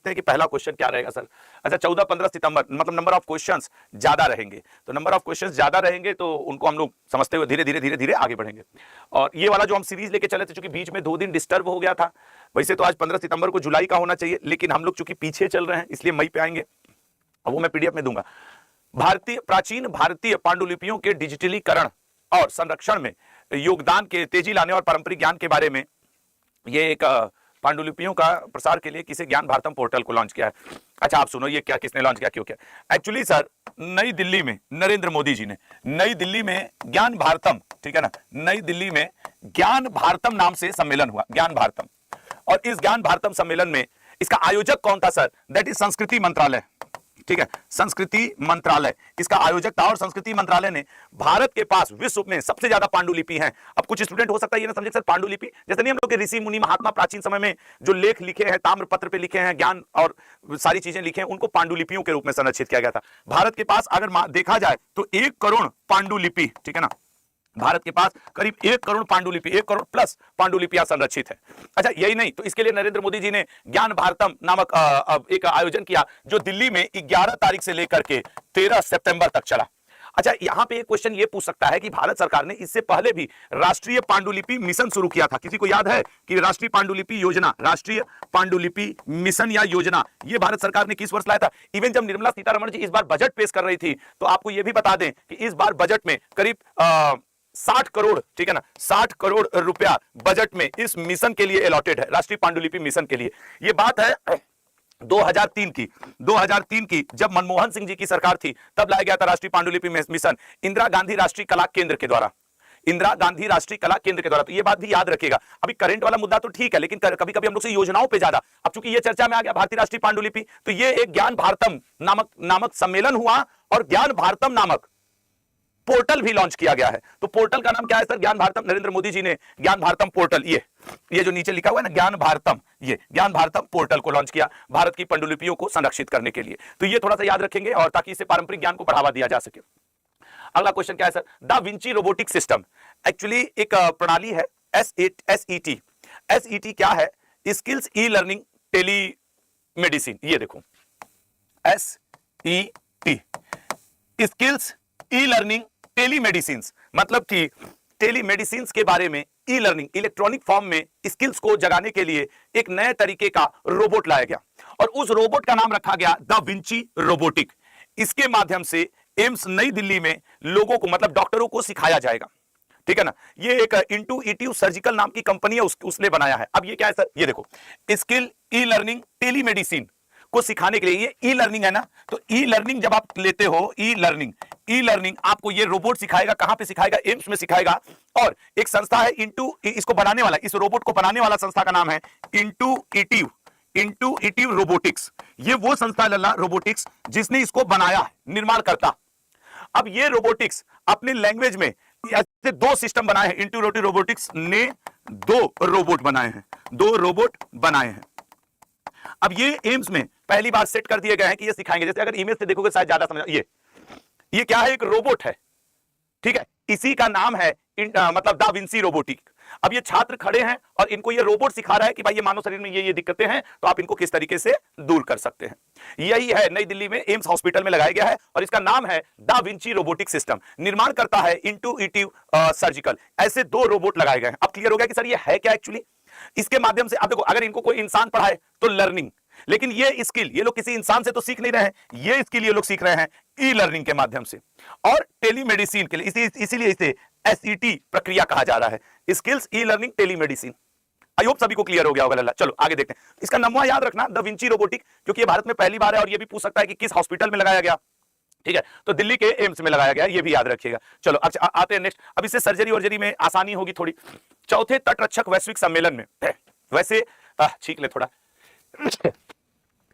देखते हैं कि पहला क्वेश्चन क्या रहेगा सर। अच्छा 14-15 सितंबर मतलब नंबर ऑफ क्वेश्चंस ज्यादा रहेंगे, तो नंबर ऑफ क्वेश्चंस ज्यादा रहेंगे तो उनको हम लोग समझते हुए धीरे धीरे धीरे धीरे आगे बढ़ेंगे। और ये वाला जो हम सीरीज लेके चले थे, चूंकि बीच में 2 दिन डिस्टर्ब हो गया था, वैसे तो आज 15 सितंबर को जुलाई का होना चाहिए, लेकिन हम लोग चूंकि पीछे चल रहे हैं इसलिए मई पे आएंगे, वो मैं पीडीएफ में दूंगा। प्राचीन भारतीय पांडुलिपियों के डिजिटलीकरण और संरक्षण में योगदान के तेजी लाने और पारंपरिक ज्ञान के बारे में ये एक पांडुलिपियों का प्रसार के लिए किसी ज्ञान भारतम पोर्टल को लॉन्च किया है। अच्छा आप सुनो, ये क्या किसने लॉन्च किया, क्यों किया? एक्चुअली सर नई दिल्ली में नरेंद्र मोदी जी ने नई दिल्ली में ज्ञान भारतम, ठीक है ना, नई दिल्ली में ज्ञान भारतम नाम से सम्मेलन हुआ, ज्ञान भारतम। और इस ज्ञान भारतम सम्मेलन में इसका आयोजक कौन था सर? दैट इज संस्कृति मंत्रालय, ठीक है, संस्कृति मंत्रालय इसका आयोजक था। और संस्कृति मंत्रालय ने भारत के पास विश्व में सबसे ज्यादा पांडुलिपि हैं। अब कुछ स्टूडेंट हो सकता है ये ना समझे सर पांडुलिपि जैसे नहीं हम लोग के ऋषि मुनि महात्मा प्राचीन समय में जो लेख लिखे हैं, ताम्रपत्र पे लिखे हैं, ज्ञान और सारी चीजें लिखे हैं, उनको पांडुलिपियों के रूप में संरक्षित किया गया था। भारत के पास अगर देखा जाए तो 1 करोड़ पांडुलिपि, ठीक है ना, भारत के पास करीब 1 करोड़ पांडुलिपि, 1 करोड़ प्लस पांडुलिपियां संरक्षित है। अच्छा यही नहीं, तो इसके लिए नरेंद्र मोदी जी ने ज्ञान भारतम नामक एक आयोजन किया जो दिल्ली में 11 तारीख से लेकर के 13 सितंबर तक चला। अच्छा यहां पे एक क्वेश्चन ये पूछ सकता है कि भारत सरकार ने इससे पहले भी राष्ट्रीय पांडुलिपि मिशन शुरू किया था। किसी को याद है कि राष्ट्रीय पांडुलिपि योजना, राष्ट्रीय पांडुलिपि मिशन या योजना, ये भारत सरकार ने किस वर्ष लाया था? इवन जब निर्मला सीतारमण जी इस बार बजट पेश कर रही थी तो आपको यह भी बता दें कि इस बार बजट में करीब 60 करोड़, ठीक है ना, 60 करोड़ रुपया बजट में इस मिशन के लिए अलॉटेड है, राष्ट्रीय पांडुलिपि मिशन के लिए। ये बात है 2003 की जब मनमोहन सिंह जी की सरकार थी तब लाया गया था राष्ट्रीय पांडुलिपि मिशन इंदिरा गांधी राष्ट्रीय कला केंद्र के द्वारा, इंदिरा गांधी राष्ट्रीय कला केंद्र के द्वारा। तो ये बात भी याद रखिएगा। अभी करंट वाला मुद्दा तो ठीक है, लेकिन कभी कभी हम लोग से योजनाओं पे ज्यादा, अब चूंकि ये चर्चा में आ गया भारतीय राष्ट्रीय पांडुलिपि, तो ये एक ज्ञान भारतम नामक सम्मेलन हुआ और ज्ञान भारतम नामक पोर्टल भी लॉन्च किया गया है। तो पोर्टल का नाम क्या है सर? ज्ञान भारतम। नरेंद्र मोदी जी ने ज्ञान भारतम पोर्टल, ये जो नीचे लिखा हुआ है ना ज्ञान भारतम, ये ज्ञान भारतम पोर्टल को लॉन्च किया भारत की पांडुलिपियों को संरक्षित करने के लिए। तो ये थोड़ा सा याद रखेंगे और ताकि इससे पारंपरिक ज्ञान को बढ़ावा दिया जा सके। अगला क्वेश्चन क्या है sir? Da Vinci robotic system actually एक प्रणाली है, SET। SET क्या है? Skills e learning telemedicine. ये देखो SET, skills e learning telemedicine, मतलब कि टेलीमेडिसिन के बारे में ई लर्निंग इलेक्ट्रॉनिक फॉर्म में स्किल्स को जगाने के लिए एक नए तरीके का रोबोट लाया गया और उस रोबोट का नाम रखा गया द विंची रोबोटिक। इसके माध्यम से एम्स नई दिल्ली में लोगों को मतलब डॉक्टरों को सिखाया जाएगा, ठीक है ना। ये एक इंटुइटिव सर्जिकल नाम की कंपनी है, उसने बनाया है। अब ये क्या है सर? ये देखो स्किल ई लर्निंग टेलीमेडिसिन को सिखाने के लिए, ये ई लर्निंग है ना, तो ई लर्निंग जब आप लेते हो, ई लर्निंग आपको ये रोबोट सिखाएगा। कहां पे सिखाएगा? एम्स में सिखाएगा। और एक संस्था है इसको बनाने वाला, इस रोबोट को बनाने वाला संस्था का नाम है इंटुइटिव रोबोटिक्स। ये वो संस्था लल्ला रोबोटिक्स जिसने इसको बनाया, निर्माण करता। अब ये रोबोटिक्स अपने लैंग्वेज में ऐसे 2 सिस्टम बनाए हैं। इंटुइटिव रोबोटिक्स ने 2 रोबोट बनाए हैं। अब ये एम्स में पहली बार सेट कर दिए गए हैं कि ये सिखाएंगे। जैसे अगर इमेज से देखोगे शायद ज्यादा समझ, ये क्या है? एक रोबोट है, ठीक है, इसी का नाम है मतलब दा विंची रोबोटिक। अब ये छात्र खड़े हैं और इनको ये रोबोट सिखा रहा है कि भाई ये मानव शरीर में ये दिक्कतें हैं तो आप इनको किस तरीके से दूर कर सकते हैं। यही है नई दिल्ली में एम्स हॉस्पिटल में लगाया गया है और इसका नाम है दा विंची रोबोटिक सिस्टम। निर्माण करता है इंटुइटिव सर्जिकल। ऐसे 2 रोबोट लगाए गए हैं। अब क्लियर हो गया कि सर ये है क्या एक्चुअली। इसके माध्यम से आप देखो, अगर इनको कोई इंसान पढ़ाए तो लर्निंग, लेकिन ये स्किल ये लोग किसी इंसान से तो सीख नहीं रहे हैं, ये स्किल ये लोग सीख रहे हैं ई लर्निंग के माध्यम से। और टेलीमेडिसिन के लिए इसीलिए इसे SET प्रक्रिया कहा जा रहा है, skills e learning telemedicine. I hope सभी को क्लियर हो गया होगा लल्ला। चलो आगे देखते हैं। इसका नाम याद रखना द विंची रोबोटिक, क्योंकि ये भारत में पहली बार है और ये भी पूछ सकता है कि किस हॉस्पिटल में लगाया गया, ठीक है, तो दिल्ली के एम्स में लगाया गया, ये भी याद रखिएगा। चलो अच्छा आते हैं नेक्स्ट। अब इससे सर्जरी वर्जरी में आसानी होगी थोड़ी। चौथे तटरक्षक वैश्विक सम्मेलन में, वैसे छींक ले थोड़ा,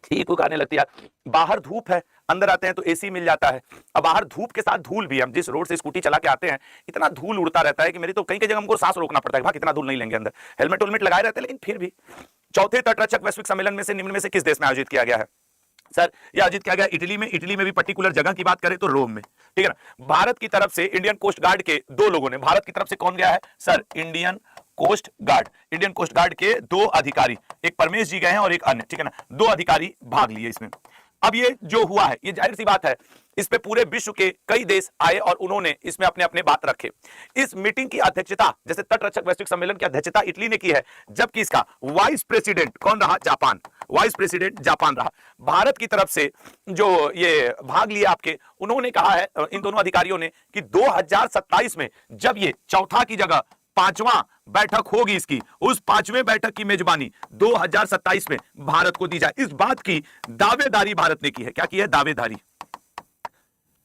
ठीक आने लगती है। बाहर धूप है, अंदर आते हैं तो एसी मिल जाता है। अब बाहर धूप के साथ धूल भी, हम जिस रोड से स्कूटी चला के आते हैं इतना धूल उड़ता रहता है कि मेरी तो कई जगह हमको सांस रोकना पड़ता है, भाई कितना धूल नहीं लेंगे अंदर। हेलमेट लगाए रहते हैं लेकिन फिर भी। चौथे तटरक्षक वैश्विक सम्मेलन में से निम्न में से किस देश में आयोजित किया गया है सर? यह आयोजित किया गया इटली में। इटली में भी पर्टिकुलर जगह की बात करें तो रोम में, ठीक है ना। भारत की तरफ से इंडियन कोस्ट गार्ड के 2 लोगों ने, भारत की तरफ से कौन गया है sir? Indian coast guard, Indian coast guard के 2 अधिकारी, एक परमेश जी गए हैं और एक अन्य, ठीक है ना, 2 अधिकारी भाग लिए इसमें। अब ये जो हुआ है, ये जाहिर सी बात है, इस पे पूरे विश्व के कई देश आए और उन्होंने इसमें अपने अपने बात रखे। इस मीटिंग की अध्यक्षता, जैसे तटरक्षक वैश्विक सम्मेलन की अध्यक्षता इटली ने की है, जबकि इसका वाइस प्रेसिडेंट कौन रहा? जापान, वाइस प्रेसिडेंट जापान रहा। भारत की तरफ से जो ये भाग लिए आपके, उन्होंने कहा है इन दोनों अधिकारियों ने कि 2027 में जब ये चौथा की जगह 5वां बैठक होगी इसकी, उस 5वें बैठक की मेजबानी 2027 में भारत को दी जाए। इस बात की दावेदारी भारत ने की है। क्या की है? दावेदारी।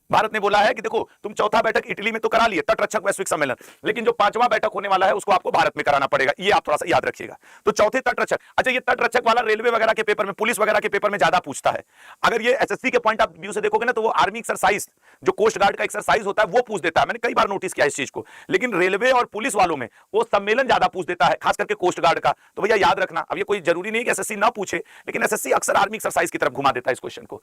भारत ने बोला है कि देखो, तुम चौथा बैठक इटली में तो करा लिए तटरक्षक वैश्विक सम्मेलन, लेकिन जो 5वां बैठक होने वाला है उसको आपको भारत में कराना पड़ेगा। ये आप थोड़ा सा याद रखिएगा। तो चौथे तटरक्षक, अच्छा ये तटरक्षक वाला रेलवे वगैरह के पेपर में, पुलिस वगैरह के पेपर में ज्यादा पूछता है। अगर ये एसएससी के पॉइंट ऑफ व्यू से देखोगे ना, तो वो आर्मी एक्सरसाइज, जो कोस्ट गार्ड का एक्सरसाइज होता है, वो पूछ देता है। मैंने कई बार नोटिस किया इस चीज को। लेकिन रेलवे और पुलिस वालों में वो सम्मेलन ज्यादा पूछ देता है, खास करके कोस्ट गार्ड का। तो भैया याद रखना, अब ये कोई जरूरी नहीं कि एसएससी ना पूछे, लेकिन एसएससी अक्सर आर्मी एक्सरसाइज की तरफ घुमा देता है इस क्वेश्चन को।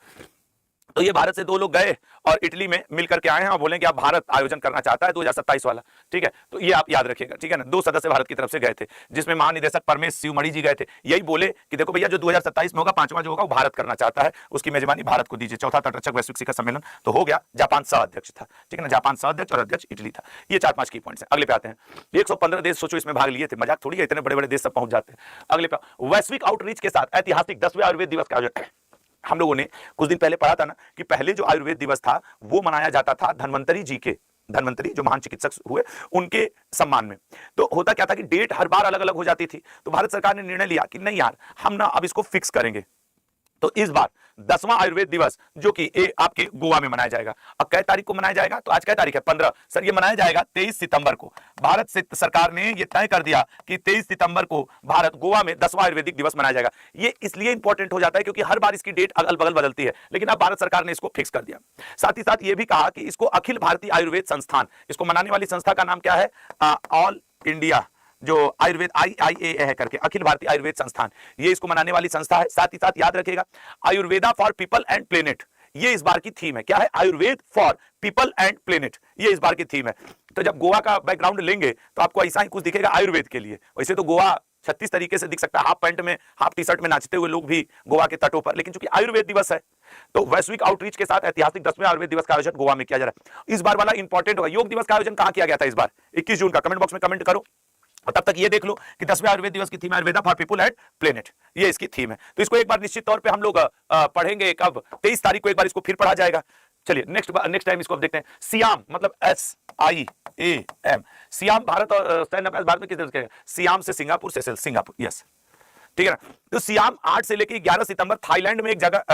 तो ये भारत से 2 लोग गए और इटली में मिलकर के आए हैं और बोले कि आप भारत आयोजन करना चाहता है 2027 वाला, ठीक है। तो ये आप याद रखिएगा, ठीक है ना। 2 सदस्य भारत की तरफ से गए थे, जिसमें महानिदेशक परमेश शिवमणि जी गए थे। यही बोले कि देखो भैया, जो 2027 में होगा, 5वां जो होगा, वो भारत करना चाहता है, उसकी मेजबानी भारत को दीजिए। चौथा तटरक्षक वैश्विक शिखर सम्मेलन तो हो गया, जापान सह अध्यक्ष था, ठीक है ना, जापान सह अध्यक्ष और अध्यक्ष इटली था। ये 4-5 की पॉइंट्स हैं। अगले पे आते हैं। 115 देश सोचो इसमें भाग लिए थे, मजाक थोड़ी है, इतने बड़े बड़े देश सब पहुंच जाते हैं। अगले पे, वैश्विक आउटरीच के साथ ऐतिहासिक 10वें आयुर्वेद दिवस का आयोजन। हम लोगों ने कुछ दिन पहले पढ़ा था ना कि पहले जो आयुर्वेद दिवस था वो मनाया जाता था धन्वंतरी जी के, धन्वंतरी जो महान चिकित्सक हुए उनके सम्मान में। तो होता क्या था कि डेट हर बार अलग अलग हो जाती थी। तो भारत सरकार ने निर्णय लिया कि नहीं यार, हम ना अब इसको फिक्स करेंगे। तो इस बार 10वां आयुर्वेद दिवस जो कि आपके गोवा में मनाया जाएगा। अब कै तारीख को मनाया जाएगा? तो आज क्या तारीख है? 15। सर ये मनाया जाएगा 23 सितंबर को। भारत से सरकार ने ये तय कर दिया कि 23 सितंबर को भारत गोवा में 10वां आयुर्वेदिक दिवस मनाया जाएगा। ये इसलिए इंपॉर्टेंट हो जाता है क्योंकि हर बार इसकी डेट अगल बगल बदलती है, लेकिन अब भारत सरकार ने इसको फिक्स कर दिया। साथ ही साथ ये भी कहा कि इसको अखिल भारतीय आयुर्वेद संस्थान, इसको मनाने वाली संस्था का नाम क्या है? ऑल इंडिया जो आयुर्वेद IIAA है करके, अखिल भारतीय आयुर्वेद संस्थान, ये इसको मनाने वाली संस्था है। साथ ही साथ याद रखिएगा, Ayurveda for people and planet, ये इस बार की थीम है। क्या है? Ayurveda for people and planet, ये इस बार की थीम है। तो जब गोवा का बैकग्राउंड लेंगे तो आपको ऐसा ही कुछ दिखेगा आयुर्वेद के लिए। वैसे तो गोवा 36 तरीके से दिख सकता है, हाफ पैंट में, हाफ टी शर्ट में नाचते हुए लोग भी गोवा के तटों पर, लेकिन चूंकि आयुर्वेद दिवस है तो वैश्विक आउटरीच के साथ ऐतिहासिक 10वें आयुर्वेद दिवस का आयोजन गोवा में किया जा रहा है। इस बार वाला इंपॉर्टेंट होगा। योग दिवस का आयोजन कहां किया गया था इस बार? 21 जून का। कमेंट बॉक्स में कमेंट करो और तब तक ये देख लो कि 10वें आयुर्वेद दिवस की theme Ayurveda for people and planet, ये इसकी थीम है। तो इसको एक बार निश्चित तौर पे हम लोग पढ़ेंगे। कब? 23 तारीख को एक बार इसको फिर पढ़ा जाएगा। चलिए नेक्स्ट टाइम इसको अब देखते हैं। सियाम मतलब SIAM, सियाम भारत और सैन्य अभ्यास भारत में किस तरह से? सियाम से सिंगापुर, से सिंगापुर, यस, ठीक है ना। तो सियाम 8 से लेकर 11 सितंबर थाईलैंड में एक जगह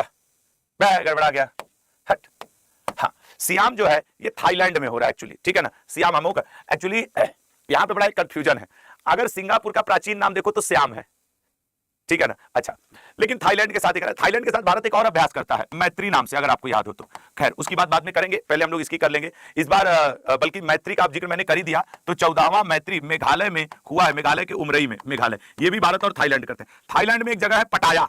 गड़बड़ा गया, हट, हाँ, सियाम जो है ये थाईलैंड में हो रहा है एक्चुअली, ठीक है ना। सियाम हम एक्चुअली यहां पे बड़ा एक कंफ्यूजन है। अगर सिंगापुर का प्राचीन नाम देखो तो श्याम है, ठीक है ना। अच्छा, लेकिन थाईलैंड के साथ थाईलैंड के साथ भारत एक और अभ्यास करता है मैत्री नाम से, अगर आपको याद हो तो। खैर उसकी बात बाद में करेंगे, पहले हम लोग इसकी कर लेंगे इस बार। बल्कि मैत्री का आप जिक्र मैंने कर ही दिया, तो 14वां मैत्री मेघालय में हुआ है, मेघालय के उमरई में, मेघालय, ये भी भारत और थाईलैंड करते हैं। थाईलैंड में एक जगह है पटाया,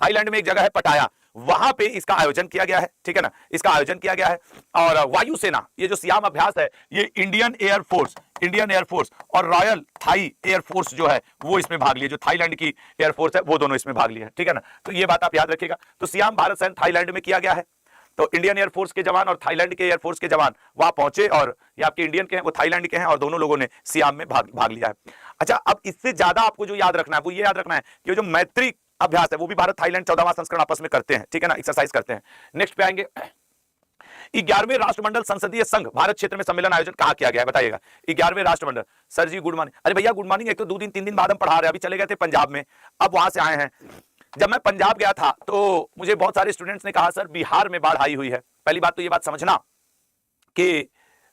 थाईलैंड में एक जगह है पटाया, वहां पे इसका आयोजन किया गया है, ठीक है ना, इसका आयोजन किया गया है। और वायुसेना, ये जो सियाम अभ्यास है, ये इंडियन एयरफोर्स और रॉयल थाई एयरफोर्स जो है वो इसमें भाग लिए, जो थाईलैंड की एयरफोर्स है वो दोनों इसमें भाग लिए हैं, ठीक है ना। तो ये बात आप याद रखिएगा। तो सियाम भारत सैन्य थाईलैंड में किया गया है। तो इंडियन एयरफोर्स के जवान और थाईलैंड के एयरफोर्स के जवान वहां पहुंचे, और ये आपके इंडियन के हैं, वो थाईलैंड के हैं, और दोनों लोगों ने सियाम में भाग लिया है। अच्छा, अब इससे ज्यादा आपको जो याद रखना है वो ये याद रखना है कि जो मैत्री अभ्यास है वो भी भारत थाईलैंड 14वां संस्करण आपस में करते हैं, ठीक है ना, एक्सरसाइज करते हैं। नेक्स्ट पे आएंगे। 11वें राष्ट्रमंडल संसदीय संघ भारत क्षेत्र में सम्मेलन आयोजन कहां किया गया है बताइएगा? 11वें राष्ट्रमंडल। सर जी गुड मॉर्निंग। अरे भैया गुड मॉर्निंग, एक तो 2 दिन 3 दिन बाद हम पढ़ा रहे हैं, अभी चले गए थे पंजाब में, अब वहां से आए हैं। जब मैं पंजाब गया था तो मुझे बहुत सारे स्टूडेंट्स ने कहा सर बिहार में बाढ़ आई हुई है। पहली बात तो ये बात समझना कि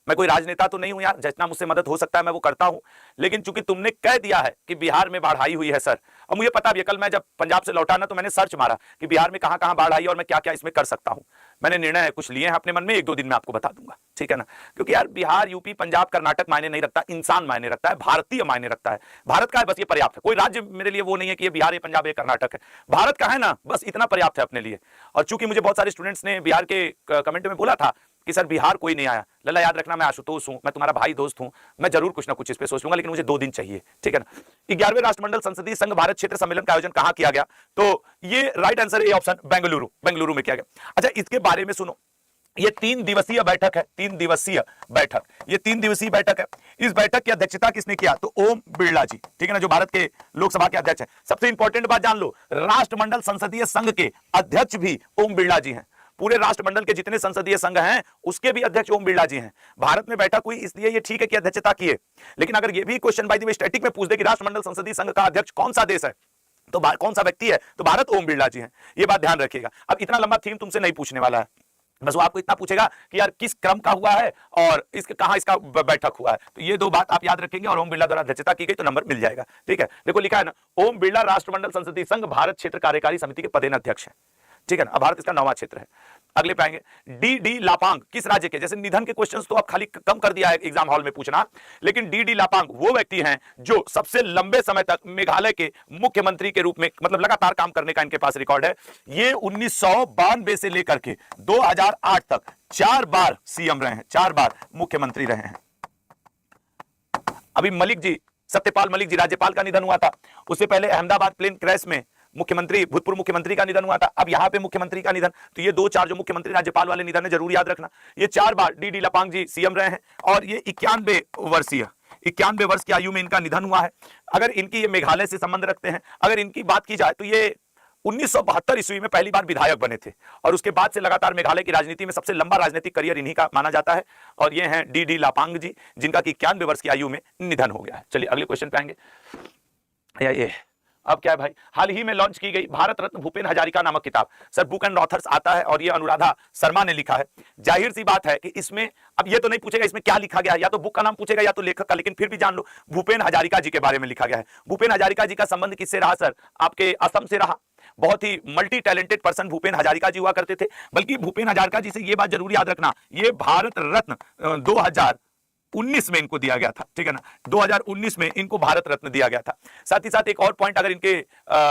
मैं कोई राजनेता तो नहीं हूं यार, जितना मुझसे मदद हो सकता है मैं वो करता हूं, लेकिन चूंकि तुमने कह दिया है कि बिहार में बाढ़ आई हुई है सर, और मुझे पता भी है, कल मैं जब पंजाब से लौटा ना तो मैंने सर्च मारा कि बिहार में कहां कहां बाढ़ आई और मैं क्या क्या इसमें कर सकता हूं। मैंने निर्णय कुछ लिए हैं अपने मन में, 1-2 दिन में आपको बता दूंगा, ठीक है ना। क्योंकि यार बिहार, यूपी, पंजाब, कर्नाटक मायने नहीं रखता, इंसान मायने रखता है, भारतीय मायने रखता है। भारत का है बस, ये पर्याप्त है। कोई राज्य मेरे लिए वो नहीं है कि ये बिहार, ये पंजाब, ये कर्नाटक है। भारत का है ना, बस इतना पर्याप्त है अपने लिए। और चूंकि मुझे बहुत सारे स्टूडेंट्स ने बिहार के कमेंट में बोला था कि सर बिहार कोई नहीं आया, लल्ला याद रखना मैं आशुतोष हूं, मैं तुम्हारा भाई दोस्त हूं, मैं जरूर कुछ ना कुछ इस पे सोच लूंगा, लेकिन मुझे 2 दिन चाहिए, ठीक है ना। 11वें राष्ट्रमंडल संसदीय संघ भारत क्षेत्र सम्मेलन का आयोजन कहां किया गया? तो ये right answer A option Bengaluru में किया गया। अच्छा, इसके बारे में सुनो, ये 3 दिवसीय बैठक है, 3 दिवसीय बैठक, ये 3 दिवसीय बैठक है। इस बैठक की अध्यक्षता किसने किया? तो ओम बिरला जी, ठीक है ना, जो भारत के लोकसभा के अध्यक्ष हैं। सबसे इंपॉर्टेंट बात जान लो, राष्ट्रमंडल संसदीय संघ के अध्यक्ष भी ओम बिरला जी हैं। पूरे राष्ट्रमंडल के जितने संसदीय संघ हैं उसके भी अध्यक्ष ओम बिरला जी हैं। भारत में बैठक हुई इसलिए ये ठीक है कि अध्यक्षता की है, लेकिन अगर ये भी question by the way static में पूछ दे कि राष्ट्रमंडल संसदीय संघ का अध्यक्ष कौन सा देश है, तो कौन सा व्यक्ति है, तो भारत ओम बिरला जी हैं। ये बात ध्यान रखिएगा। अब इतना लंबा थीम तुमसे नहीं पूछने वाला है, बस वो आपको इतना पूछेगा कि यार किस क्रम का हुआ है और इसके कहां इसका बैठक हुआ है। तो ये 2 बात आप याद रखेंगे और ओम बिरला द्वारा अध्यक्षता की गई तो नंबर मिल जाएगा, ठीक है। देखो लिखा है ना, ओम बिरला राष्ट्रमंडल संसदीय संघ भारत क्षेत्र कार्यकारी समिति के पदेन अध्यक्ष है, ठीक है ना। अब भारत इसका 9वां क्षेत्र है। अगले पे आएंगे, डी लापांग किस राज्य के? जैसे निधन के क्वेश्चंस तो आप खाली कम कर दिया है एग्जाम हॉल में पूछना, लेकिन डी लापांग वो व्यक्ति हैं जो सबसे लंबे समय तक मेघालय के मुख्यमंत्री के रूप में, मतलब लगातार काम करने का इनके पास रिकॉर्ड है। ये 1992 से लेकर के 2008 तक 4 बार सीएम रहे हैं, 4 बार मुख्यमंत्री रहे हैं। अभी मलिक जी, सत्यपाल मलिक जी, राज्यपाल का निधन हुआ था। उससे पहले अहमदाबाद प्लेन क्रैश में मुख्यमंत्री, भूतपूर्व मुख्यमंत्री का निधन हुआ था। अब यहां पे मुख्यमंत्री का निधन, तो ये 2-4 जो मुख्यमंत्री राज्यपाल वाले निधन है जरूर याद रखना। ये 4 बार डी लापांग जी सीएम रहे हैं और ये 91 वर्ष की आयु में इनका निधन हुआ है। अगर इनकी ये मेघालय से संबंध रखते हैं, अगर इनकी बात की जाए तो ये 1972 ईस्वी में पहली बार विधायक बने थे और उसके बाद से लगातार मेघालय की राजनीति में सबसे लंबा राजनीतिक करियर इन्हीं का माना जाता है। और ये हैं डी लापांग जी, जिनका कि 91 वर्ष की आयु में निधन हो गया है। चलिए अगले क्वेश्चन पे आएंगे। ये अब क्या है भाई, हाल ही में लॉन्च की गई भारत रत्न भूपेन हजारिका नामक किताब, सर बुक एंड ऑथर्स आता है और ये अनुराधा शर्मा ने लिखा है। जाहिर सी बात है कि इसमें, अब ये तो नहीं पूछेगा इसमें क्या लिखा गया है, या तो बुक का नाम पूछेगा या तो लेखक का, लेकिन फिर भी जान लो भूपेन हजारिका जी के बारे में लिखा गया है। भूपेन हजारिका जी का संबंध किससे रहा सर? आपके असम से रहा। बहुत ही multi talented person Bhupen Hazarika ji हुआ करते थे। बल्कि भूपेन हजारिका जी से ये बात जरूर याद रखना, ये भारत रत्न 2019 में इनको दिया गया था, ठीक है ना। 2019 में इनको भारत रत्न दिया गया था। साथ ही साथ एक और पॉइंट अगर इनके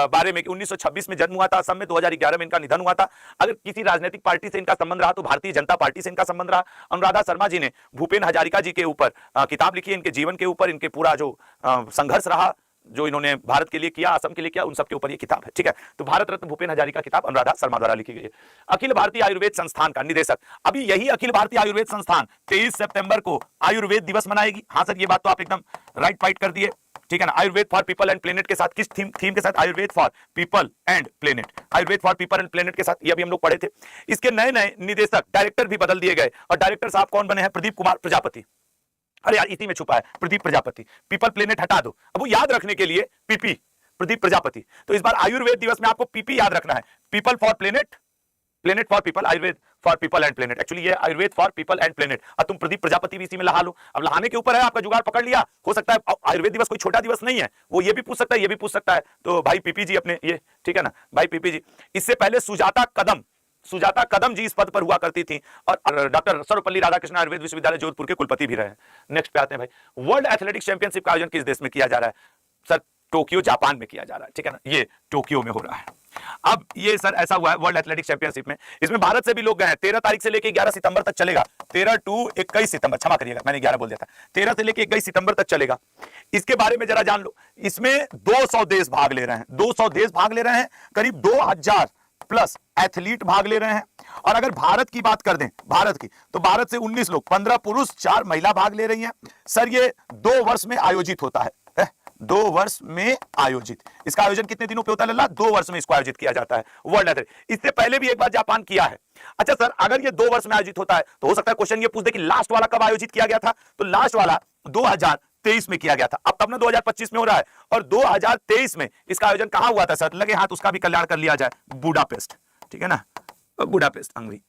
बारे में, 1926 में जन्म हुआ था असम में, 2011 में इनका निधन हुआ था। अगर किसी राजनीतिक पार्टी से इनका संबंध रहा तो भारतीय जनता पार्टी से इनका संबंध रहा। अनुराधा शर्मा जी ने भूपेन हजारिका जी के ऊपर किताब लिखी है, इनके जीवन के ऊपर, इनके पूरा जो संघर्ष रहा, जो इन्होंने भारत के लिए किया, असम के लिए किया, उन सब के ऊपर ये किताब है, ठीक है। तो भारत रत्न भूपेन हजारिका किताब अनुराधा शर्मा द्वारा लिखी गई है। अखिल भारतीय आयुर्वेद संस्थान का निदेशक, अभी यही अखिल भारतीय आयुर्वेद संस्थान 23 सितंबर को आयुर्वेद दिवस मनाएगी। हाँ सर, ये बात तो आप एकदम राइट फाइट कर दिए, ठीक है ना। Ayurveda for people and planet के साथ, किस थीम के साथ? Ayurveda for people and planet, Ayurveda for people and planet के साथ, ये अभी हम लोग पढ़े थे। इसके नए नए निदेशक, डायरेक्टर भी बदल दिए गए और डायरेक्टर साहब कौन बने हैं? प्रदीप कुमार प्रजापति। अरे यार इसी में छुपा है प्रदीप प्रजापति, पीपल प्लेनेट हटा दो, अब वो याद रखने के लिए पीपी, प्रदीप प्रजापति। तो इस बार आयुर्वेद दिवस में आपको पीपी याद रखना है, people for planet, planet for people, Ayurveda for people and planet. Actually ये Ayurveda for people and planet, और तुम प्रदीप प्रजापति भी इसी में लहा लो। अब लहाने के ऊपर है, आपका जुगाड़ पकड़ लिया। हो सकता है आयुर्वेद दिवस कोई छोटा दिवस नहीं है, वो ये भी पूछ सकता है, ये भी पूछ सकता है। तो भाई पीपी जी अपने ये, ठीक है ना, भाई पीपी जी। इससे पहले सुजाता कदम जी इस पद पर हुआ करती थी और डॉक्टर सर्वपल्ली राधाकृष्ण आयुर्वेद विश्वविद्यालय जोधपुर के कुलपति भी रहे। नेक्स्ट पे आते हैं भाई, वर्ल्ड एथलेटिक्स चैंपियनशिप का आयोजन किस देश में किया जा रहा है? सर टोक्यो, जापान में किया जा रहा है, ठीक है ना, ये टोक्यो में हो रहा है। अब ये सर ऐसा हुआ है वर्ल्ड एथलेटिक्स चैंपियनशिप में, इसमें भारत से भी लोग गए हैं। 13 तारीख से लेकर 11 सितंबर तक चलेगा, 13 to 21 सितंबर, क्षमा करिएगा मैंने 11 बोल दिया था, 13 से लेकर 21 सितंबर तक चलेगा। इसके बारे में जरा जान लो, इसमें 200 देश भाग ले रहे हैं, 200 देश भाग ले रहे हैं, करीब 2000 प्लस एथलीट भाग ले रहे हैं। और अगर भारत की बात कर दें, भारत की, तो भारत से 19 लोग, 15 पुरुष 4 महिला भाग ले रही हैं। सर ये 2 वर्ष में आयोजित होता है, 2 वर्ष में आयोजित। इसका आयोजन कितने दिनों पे होता है लल्ला? 2 वर्ष में इसको आयोजित किया जाता है वर्ल्ड एथलेटिक्स। इससे पहले भी एक बार जापान किया है। अच्छा सर, अगर ये 2 वर्ष में आयोजित होता है तो हो सकता है क्वेश्चन ये पूछ दे कि लास्ट वाला कब आयोजित किया गया था? तो लास्ट वाला 2023 में किया गया था। अब तब ना 2025 में हो रहा है, और 2023 में इसका आयोजन कहां हुआ था सर? लगे हाथ उसका भी कल्याण कर लिया जाए, बुडापेस्ट, ठीक है ना, बुडापेस्ट हंगरी।